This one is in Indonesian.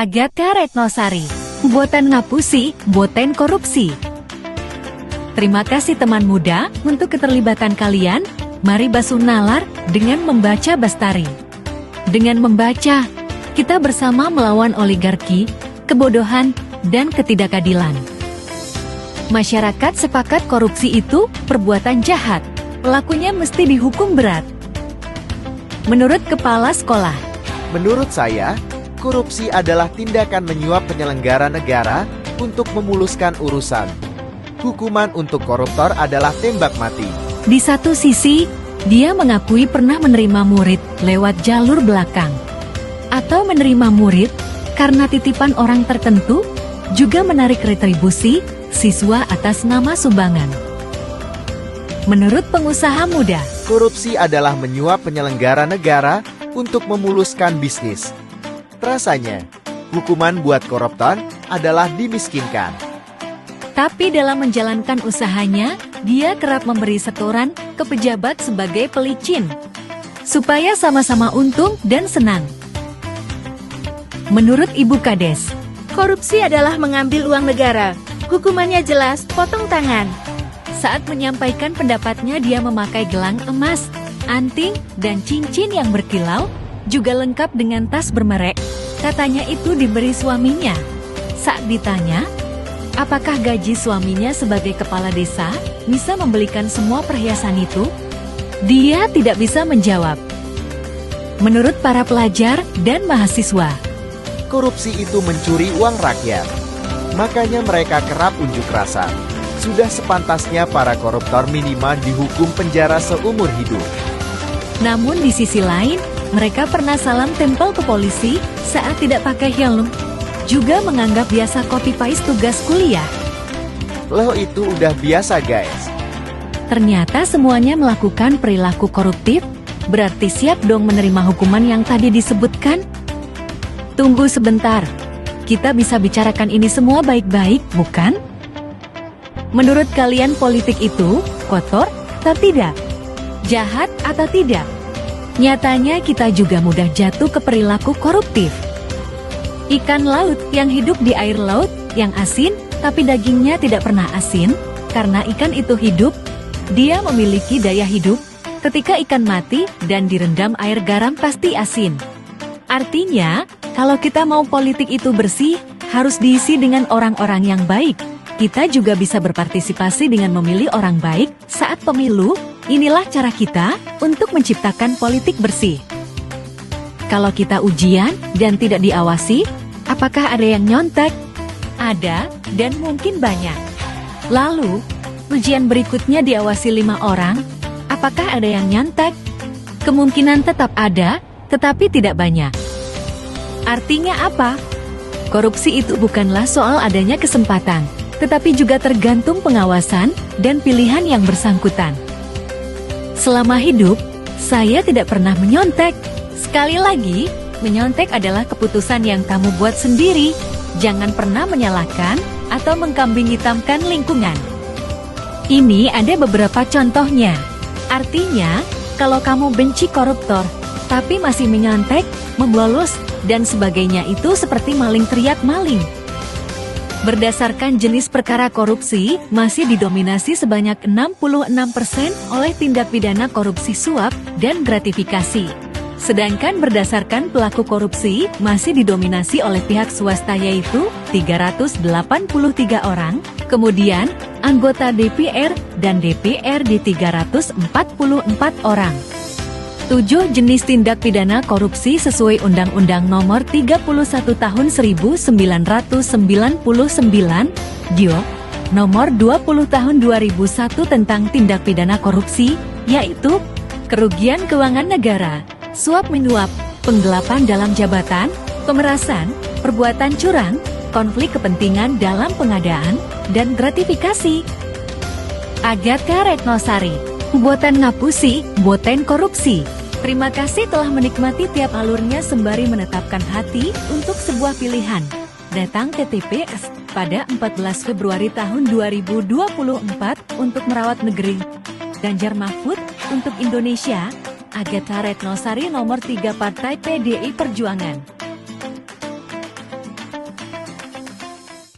Agatha Retnosari, buatan ngapusi, boten korupsi. Terima kasih teman muda untuk keterlibatan kalian. Mari basuh nalar dengan membaca Bastari. Dengan membaca, kita bersama melawan oligarki, kebodohan, dan ketidakadilan. Masyarakat sepakat korupsi itu perbuatan jahat, pelakunya mesti dihukum berat. Menurut kepala sekolah, menurut saya, korupsi adalah tindakan menyuap penyelenggara negara untuk memuluskan urusan. Hukuman untuk koruptor adalah tembak mati. Di satu sisi, dia mengakui pernah menerima murid lewat jalur belakang, atau menerima murid karena titipan orang tertentu, juga menarik retribusi siswa atas nama sumbangan. Menurut pengusaha muda, korupsi adalah menyuap penyelenggara negara untuk memuluskan bisnis. Rasanya, hukuman buat koruptor adalah dimiskinkan. Tapi dalam menjalankan usahanya, dia kerap memberi setoran ke pejabat sebagai pelicin, supaya sama-sama untung dan senang. Menurut Ibu Kades, korupsi adalah mengambil uang negara. Hukumannya jelas, potong tangan. Saat menyampaikan pendapatnya, dia memakai gelang emas, anting, dan cincin yang berkilau, juga lengkap dengan tas bermerek. Katanya itu diberi suaminya. Saat ditanya, apakah gaji suaminya sebagai kepala desa bisa membelikan semua perhiasan itu? Dia tidak bisa menjawab. Menurut para pelajar dan mahasiswa, korupsi itu mencuri uang rakyat. Makanya mereka kerap unjuk rasa. Sudah sepantasnya para koruptor minimal dihukum penjara seumur hidup. Namun di sisi lain, mereka pernah salam tempel ke polisi saat tidak pakai helm. Juga menganggap biasa copy-paste tugas kuliah. Loh, itu udah biasa guys. Ternyata semuanya melakukan perilaku koruptif, berarti siap dong menerima hukuman yang tadi disebutkan? Tunggu sebentar, kita bisa bicarakan ini semua baik-baik, bukan? Menurut kalian politik itu kotor atau tidak? Jahat atau tidak? Nyatanya kita juga mudah jatuh ke perilaku koruptif. Ikan laut yang hidup di air laut yang asin, tapi dagingnya tidak pernah asin, karena ikan itu hidup, dia memiliki daya hidup. Ketika ikan mati dan direndam air garam pasti asin. Artinya, kalau kita mau politik itu bersih, harus diisi dengan orang-orang yang baik. Kita juga bisa berpartisipasi dengan memilih orang baik saat pemilu. Inilah cara kita untuk menciptakan politik bersih. Kalau kita ujian dan tidak diawasi, apakah ada yang nyontek? Ada, dan mungkin banyak. Lalu, ujian berikutnya diawasi 5 orang, apakah ada yang nyontek? Kemungkinan tetap ada, tetapi tidak banyak. Artinya apa? Korupsi itu bukanlah soal adanya kesempatan, tetapi juga tergantung pengawasan dan pilihan yang bersangkutan. Selama hidup, saya tidak pernah menyontek. Sekali lagi, menyontek adalah keputusan yang kamu buat sendiri. Jangan pernah menyalahkan atau mengkambing hitamkan lingkungan. Ini ada beberapa contohnya. Artinya, kalau kamu benci koruptor, tapi masih menyontek, membolos, dan sebagainya itu seperti maling teriak maling. Berdasarkan jenis perkara korupsi, masih didominasi sebanyak 66% oleh tindak pidana korupsi suap dan gratifikasi. Sedangkan berdasarkan pelaku korupsi, masih didominasi oleh pihak swasta yaitu 383 orang, kemudian anggota DPR dan DPRD 344 orang. 7 jenis tindak pidana korupsi sesuai Undang-Undang Nomor 31 Tahun 1999, DIO, Nomor 20 Tahun 2001 tentang tindak pidana korupsi, yaitu kerugian keuangan negara, suap menyuap, penggelapan dalam jabatan, pemerasan, perbuatan curang, konflik kepentingan dalam pengadaan, dan gratifikasi. Agatha Retnosari, buatan ngapusi, boten korupsi. Terima kasih telah menikmati tiap alurnya sembari menetapkan hati untuk sebuah pilihan. Datang ke TPS pada 14 Februari tahun 2024 untuk merawat negeri. Ganjar Mahfud untuk Indonesia. Agatha Retnosari nomor 3 Partai PDI Perjuangan.